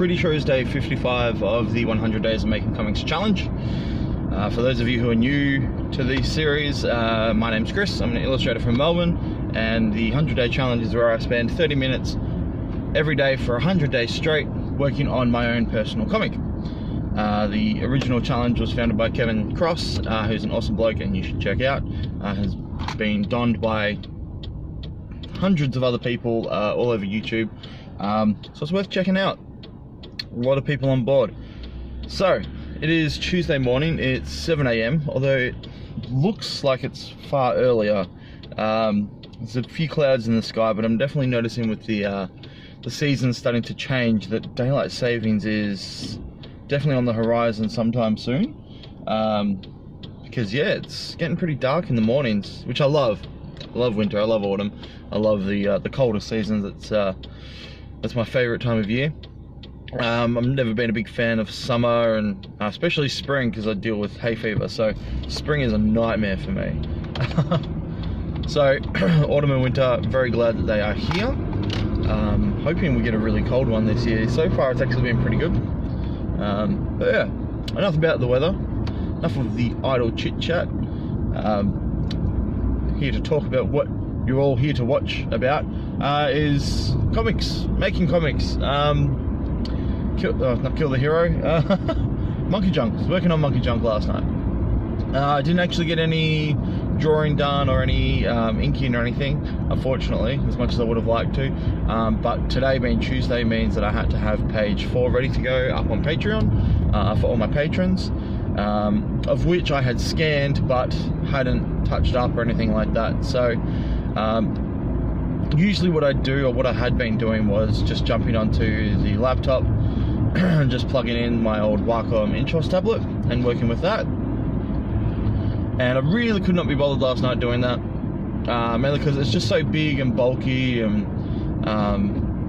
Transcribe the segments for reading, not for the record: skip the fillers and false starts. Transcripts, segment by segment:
pretty sure is day 55 of the 100 Days of Making Comics Challenge. For those of you who are new to the series, my name's Chris. I'm an illustrator from Melbourne, and the 100 Day Challenge is where I spend 30 minutes every day for 100 days straight working on my own personal comic. The original challenge was founded by Kevin Cross, who's an awesome bloke and you should check out. Has been donned by hundreds of other people all over YouTube, so it's worth checking out. A lot of people on board. So it is Tuesday morning, it's 7 AM, although it looks like it's far earlier. There's a few clouds in the sky, but I'm definitely noticing with the season starting to change that daylight savings is definitely on the horizon sometime soon. Because yeah, it's getting pretty dark in the mornings, which I love. I love winter, I love autumn, I love the colder seasons. That's my favorite time of year. I've never been a big fan of summer, and especially spring, because I deal with hay fever, so spring is a nightmare for me. So autumn and winter, very glad that they are here. Hoping we get a really cold one this year. So far it's actually been pretty good. But yeah, enough about the weather, enough of the idle chit chat. Here to talk about what you're all here to watch about, is comics, making comics. Not Kill the Hero, Monkey Junk. I was working on Monkey Junk last night. I didn't actually get any drawing done or any inking or anything, unfortunately, as much as I would have liked to. But today being Tuesday means that I had to have page 4 ready to go up on Patreon for all my patrons, of which I had scanned but hadn't touched up or anything like that. So usually what I do, or what I had been doing, was just jumping onto the laptop and just plugging in my old Wacom Intros tablet and working with that. And I really could not be bothered last night doing that, mainly because it's just so big and bulky, and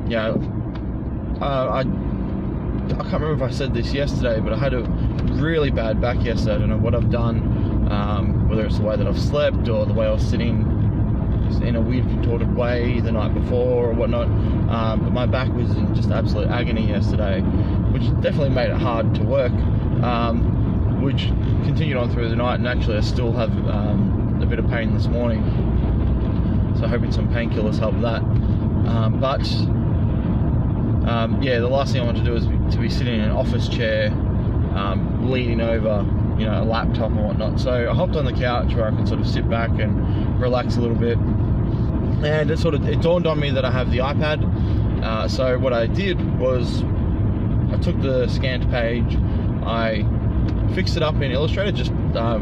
yeah, I can't remember if I said this yesterday, but I had a really bad back yesterday. I don't know what I've done, whether it's the way that I've slept or the way I was sitting in a weird contorted way the night before or whatnot, but my back was in just absolute agony yesterday, which definitely made it hard to work, which continued on through the night, and actually I still have a bit of pain this morning, so hoping some painkillers help that. Yeah, the last thing I want to do is to be sitting in an office chair, leaning over, you know, a laptop and whatnot. So I hopped on the couch where I can sort of sit back and relax a little bit, and it dawned on me that I have the iPad. So what I did was I took the scanned page, I fixed it up in Illustrator, just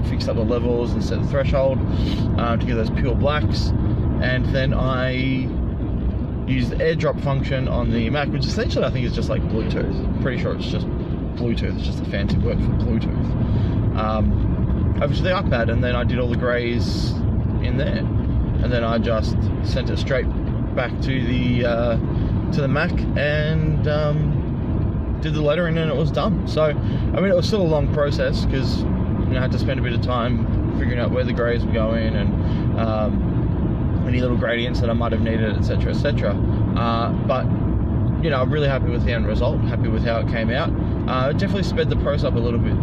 fixed up the levels and set the threshold to get those pure blacks, and then I used the airdrop function on the Mac, which essentially I think is just like Bluetooth. I'm pretty sure it's just Bluetooth, it's just a fancy word for Bluetooth, over to the iPad, and then I did all the grays in there, and then I just sent it straight back to the Mac and did the lettering, and it was done. So I mean, it was still a long process, because I had to spend a bit of time figuring out where the grays were going, and any little gradients that I might have needed, etc, etc. But you know, I'm really happy with the end result, happy with how it came out. It definitely sped the process up a little bit.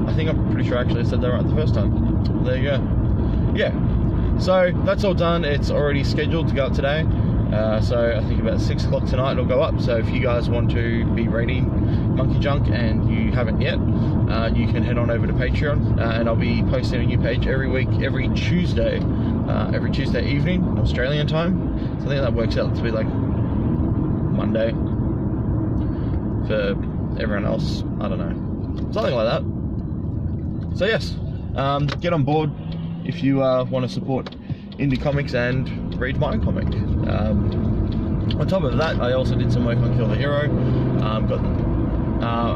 I think I'm pretty sure I actually said that right the first time. There you go. Yeah, so that's all done. It's already scheduled to go up today. So I think about 6 o'clock tonight it'll go up. So if you guys want to be reading Monkey Junk and you haven't yet, you can head on over to Patreon, and I'll be posting a new page every week, every Tuesday evening, Australian time. So I think that works out to be like Monday for everyone else. I don't know, something like that. So yes, get on board if you want to support indie comics and read my comic. On top of that, I also did some work on Kill the Hero, got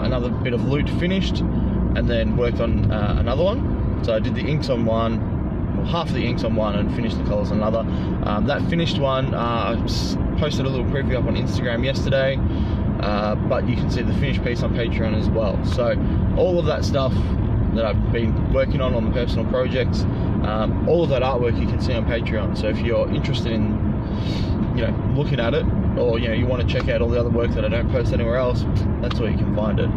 another bit of loot finished, and then worked on another one. So I did the inks on one, well, half the inks on one, and finished the colours on another. That finished one, I posted a little preview up on Instagram yesterday, but you can see the finished piece on Patreon as well. So all of that stuff that I've been working on the personal projects, all of that artwork you can see on Patreon. So if you're interested in, you know, looking at it, or you want to check out all the other work that I don't post anywhere else, that's where you can find it.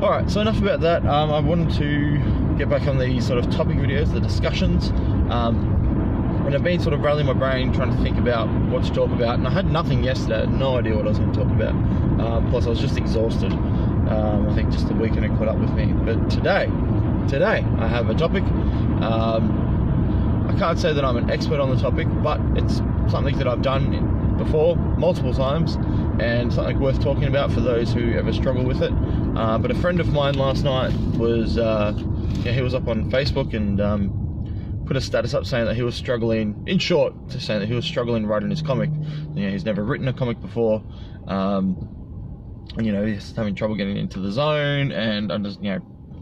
Alright, so enough about that. I wanted to get back on the sort of topic videos, the discussions, and I've been sort of rattling my brain trying to think about what to talk about, and I had nothing yesterday. I had no idea what I was going to talk about. Plus I was just exhausted. I think just the weekend had caught up with me. But today I have a topic. I can't say that I'm an expert on the topic, but it's something that I've done before multiple times, and something worth talking about for those who ever struggle with it. But a friend of mine last night was, he was up on Facebook and put a status up saying that he was struggling, in short, just saying that he was struggling writing his comic. He's never written a comic before. He's having trouble getting into the zone, and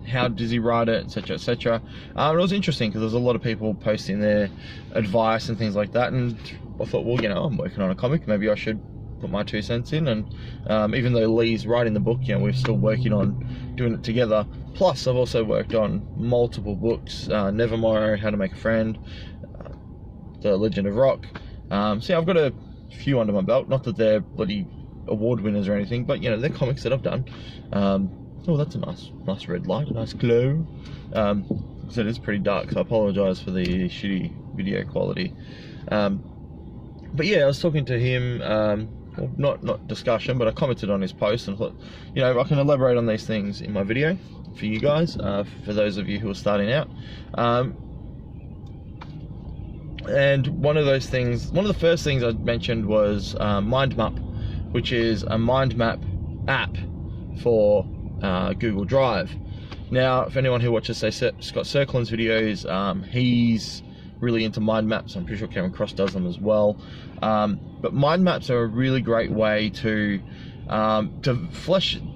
how does he write it, etc, etc. It was interesting because there was a lot of people posting their advice and things like that, and I thought, well, I'm working on a comic, maybe I should put my 2 cents in. And even though Lee's writing the book, we're still working on doing it together. Plus I've also worked on multiple books, Nevermore, How to Make a Friend, The Legend of Rock. So I've got a few under my belt, not that they're bloody award winners or anything, but they're comics that I've done. Oh, that's a nice red light, a nice glow. So it is pretty dark, so I apologise for the shitty video quality. But yeah, I was talking to him, well, not discussion, but I commented on his post and thought, I can elaborate on these things in my video for you guys, for those of you who are starting out. And one of the first things I mentioned was MindMap, which is a mind map app for Google Drive. Now, if anyone who watches, say, Scott Circlin's videos, he's really into mind maps. I'm pretty sure Cameron Cross does them as well. But mind maps are a really great way to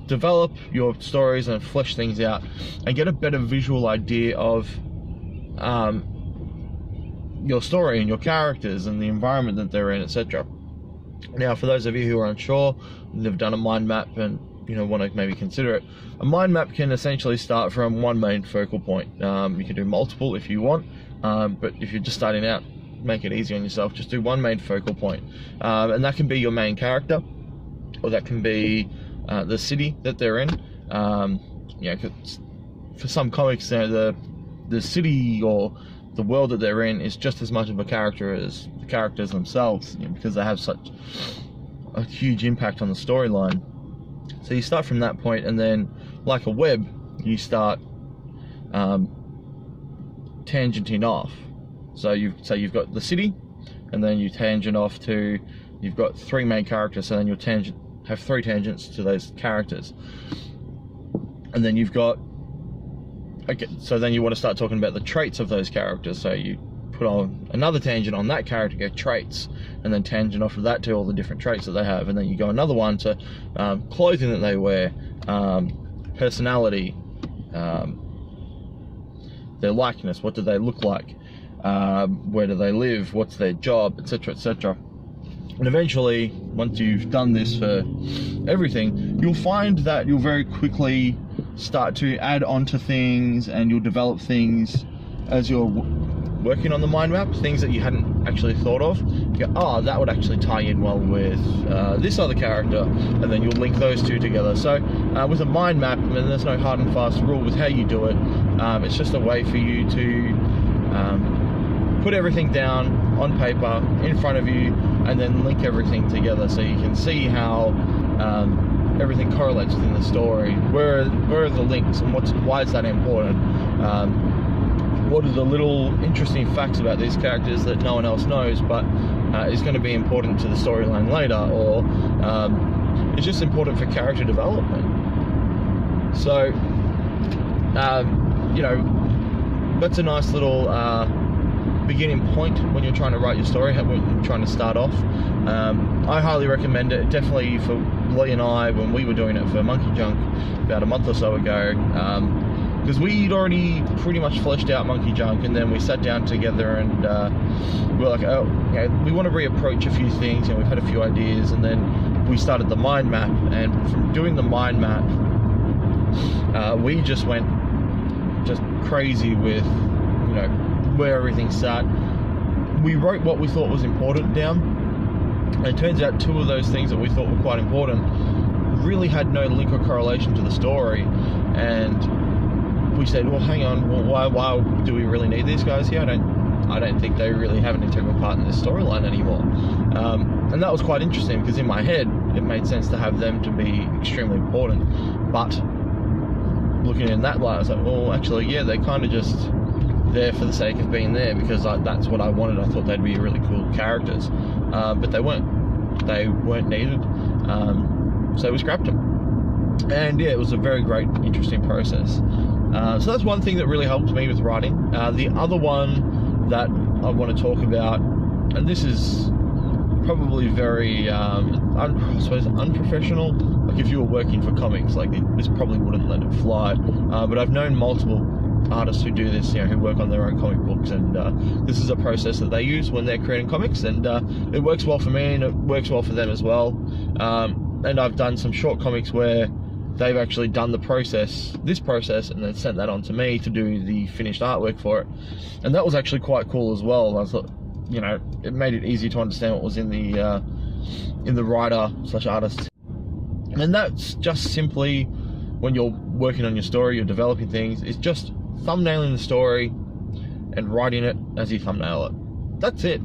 develop your stories and flesh things out and get a better visual idea of your story and your characters and the environment that they're in, etc. Now, for those of you who are unsure and have done a mind map and want to maybe consider it, a mind map can essentially start from one main focal point. You can do multiple if you want, but if you're just starting out, make it easy on yourself. Just do one main focal point, and that can be your main character, or that can be the city that they're in. 'Cause for some comics, the city or the world that they're in is just as much of a character as the characters themselves, because they have such a huge impact on the storyline. So you start from that point, and then, like a web, you start tangenting off. So you've got the city, and then you tangent off to, you've got 3 main characters, so then you'll have 3 tangents to those characters. And then you've got, so then you want to start talking about the traits of those characters. So you put on another tangent on that character, go traits, and then tangent off of that to all the different traits that they have. And then you go another one to clothing that they wear, personality, their likeness, what do they look like, where do they live, what's their job, etc, etc. And eventually, once you've done this for everything, you'll find that you'll very quickly start to add on to things, and you'll develop things as you're working on the mind map, things that you hadn't actually thought of. You go, oh, that would actually tie in well with this other character, and then you'll link those 2 together. So with a mind map, there's no hard and fast rule with how you do it. It's just a way for you to put everything down on paper in front of you, and then link everything together so you can see how everything correlates within the story. Where are the links, and why is that important? What are the little interesting facts about these characters that no one else knows, but is going to be important to the storyline later, or it's just important for character development. So, that's a nice little beginning point when you're trying to write your story, when you're trying to start off. I highly recommend it, definitely for Lee and I, when we were doing it for Monkey Junk about a month or so ago, because we'd already pretty much fleshed out Monkey Junk, and then we sat down together and we were like, oh, we want to reapproach a few things, and we've had a few ideas, and then we started the mind map. And from doing the mind map, we just went crazy with where everything sat. We wrote what we thought was important down, And it turns out two of those things that we thought were quite important really had no link or correlation to the story. And we said, well, hang on, well, why do we really need these guys here? I don't think they really have an integral part in this storyline anymore. And that was quite interesting, because in my head it made sense to have them to be extremely important, but looking in that light, I was like, well, actually, yeah, they're kind of just there for the sake of being there, because that's what I wanted. I thought they'd be really cool characters, but they weren't needed, so we scrapped them. And yeah, it was a very great, interesting process. So that's one thing that really helped me with writing. The other one that I want to talk about, and this is probably very, I suppose, unprofessional. Like, if you were working for comics, like, this probably wouldn't let it fly. But I've known multiple artists who do this, who work on their own comic books, and this is a process that they use when they're creating comics, and it works well for me, and it works well for them as well. And I've done some short comics where they've actually done this process, and then sent that on to me to do the finished artwork for it, and that was actually quite cool as well. I thought, it made it easy to understand what was in the writer/artist, and that's just simply when you're working on your story, you're developing things. It's just thumbnailing the story and writing it as you thumbnail it. That's it.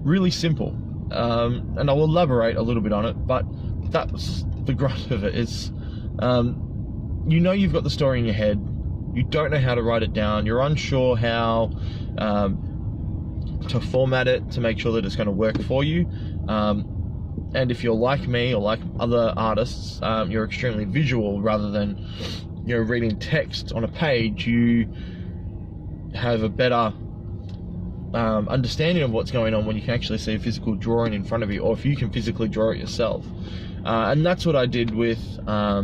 Really simple. And I'll elaborate a little bit on it, but that's the grunt of it. It's you've got the story in your head, you don't know how to write it down, you're unsure how to format it to make sure that it's going to work for you, and if you're like me or like other artists, you're extremely visual rather than reading text on a page. You have a better understanding of what's going on when you can actually see a physical drawing in front of you, or if you can physically draw it yourself. And that's what I did with How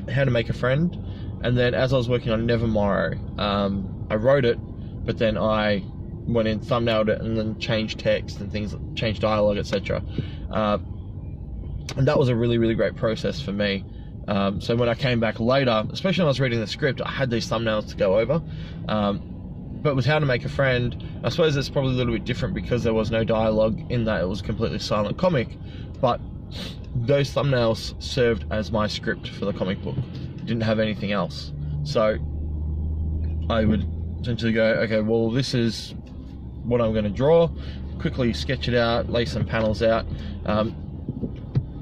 to Make a Friend. And then as I was working on Nevermore, I wrote it, but then I went in, thumbnailed it, and then changed text and things, changed dialogue, etc. And that was a really, really great process for me. So when I came back later, especially when I was reading the script, I had these thumbnails to go over. But with How to Make a Friend, I suppose it's probably a little bit different because there was no dialogue in that. It was a completely silent comic, but those thumbnails served as my script for the comic book. Didn't have anything else. So I would essentially go, okay, well, this is what I'm going to draw, quickly sketch it out, lay some panels out,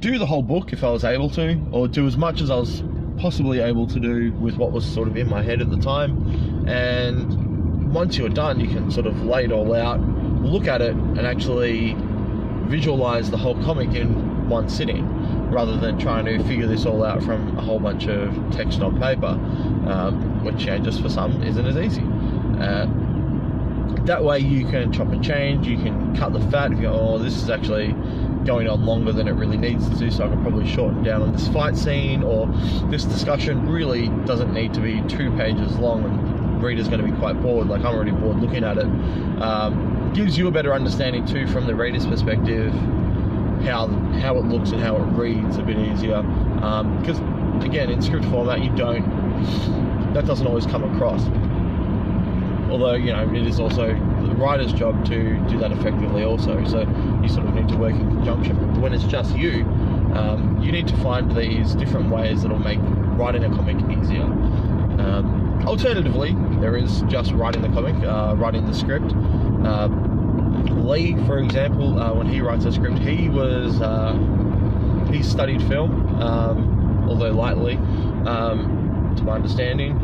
do the whole book if I was able to, or do as much as I was possibly able to do with what was sort of in my head at the time. And once you're done, you can sort of lay it all out, look at it, and actually visualize the whole comic in one sitting, rather than trying to figure this all out from a whole bunch of text on paper, which just for some isn't as easy. That way you can chop and change, you can cut the fat. If you go, oh, this is actually going on longer than it really needs to, so I could probably shorten down on this fight scene, or this discussion really doesn't need to be 2 pages long, and the reader's going to be quite bored. Like, I'm already bored looking at it. Gives you a better understanding too from the reader's perspective, how it looks and how it reads a bit easier, because again, in script format, that doesn't always come across. Although, it is also the writer's job to do that effectively also, so you sort of need to work in conjunction. But when it's just you, you need to find these different ways that'll make writing a comic easier. Alternatively, there is just writing the comic, writing the script. Lee, for example, when he writes a script, he studied film, although lightly, to my understanding.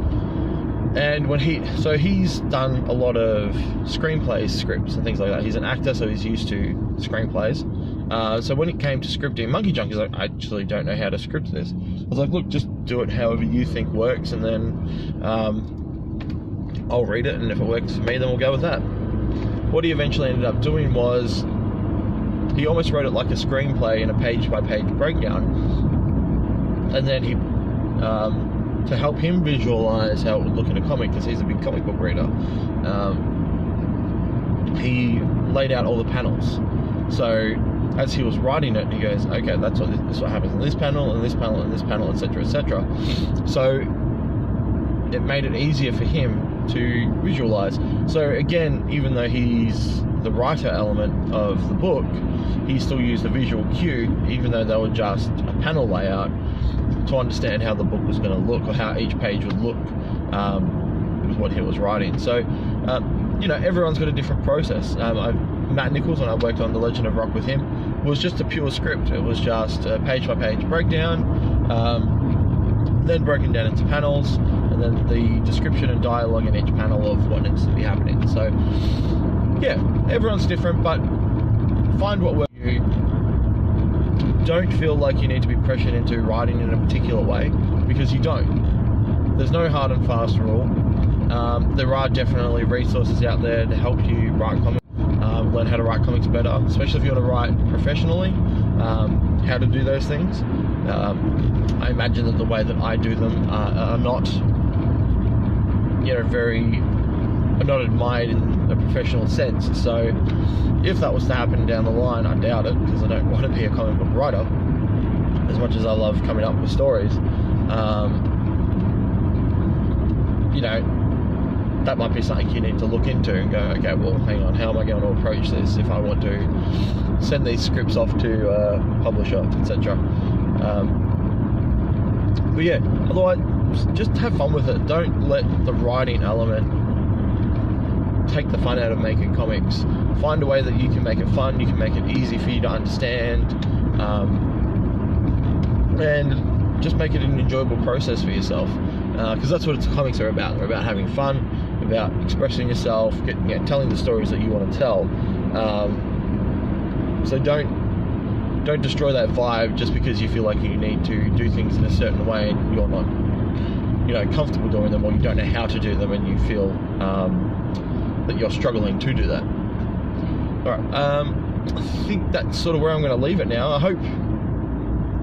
And he's done a lot of screenplays, scripts, and things like that. He's an actor, so he's used to screenplays. So when it came to scripting Monkey Junk, he's like, I actually don't know how to script this. I was like, look, just do it however you think works, and then I'll read it, and if it works for me, then we'll go with that. What he eventually ended up doing was, he almost wrote it like a screenplay in a page-by-page breakdown, and then he, to help him visualize how it would look in a comic, because he's a big comic book reader, he laid out all the panels. So as he was writing it, he goes, okay, this is what happens in this panel, and this panel, and this panel, etc., etc. So it made it easier for him to visualize. So again, even though he's the writer element of the book, he still used a visual cue, even though they were just a panel layout, to understand how the book was going to look, or how each page would look with what he was writing. So, you know, everyone's got a different process. Matt Nichols, when I worked on The Legend of Rock with him, was just a pure script. It was just a page-by-page breakdown, then broken down into panels, and then the description and dialogue in each panel of what needs to be happening. So, yeah, everyone's different, but find what works for you. Don't feel like you need to be pressured into writing in a particular way, because you don't. There's no hard and fast rule. There are definitely resources out there to help you write comics, learn how to write comics better, especially if you want to write professionally, how to do those things. I imagine that the way that I do them are not, you know, are not admired in a professional sense. So if that was to happen down the line, I doubt it, because I don't want to be a comic book writer as much as I love coming up with stories. You know, that might be something you need to look into and go, okay, well, hang on, how am I going to approach this if I want to send these scripts off to a publisher, etc. But yeah, otherwise, just have fun with it. Don't let the writing element take the fun out of making comics. Find a way that you can make it fun, you can make it easy for you to understand, and just make it an enjoyable process for yourself, because that's what comics are about. They're about having fun, about expressing yourself, telling the stories that you want to tell. So don't destroy that vibe just because you feel like you need to do things in a certain way and you're not, you know, comfortable doing them, or you don't know how to do them, and you feel that you're struggling to do that. Alright, I think that's sort of where I'm going to leave it now. I hope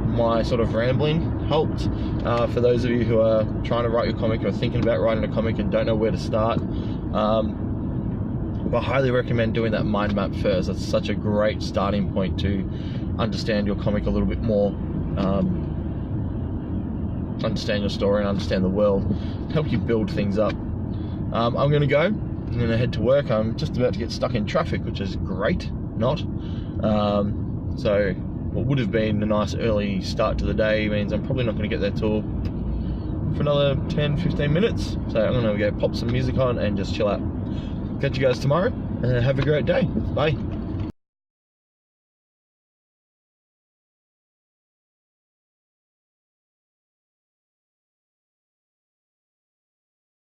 my sort of rambling helped for those of you who are trying to write your comic or thinking about writing a comic and don't know where to start. I highly recommend doing that mind map first. That's such a great starting point to understand your comic a little bit more, understand your story and understand the world, help you build things up. I'm going to go. I'm going to head to work. I'm just about to get stuck in traffic, which is great. Not. So what would have been a nice early start to the day means I'm probably not going to get there till for another 10-15 minutes. So I'm going to go pop some music on and just chill out. Catch you guys tomorrow, and have a great day. Bye.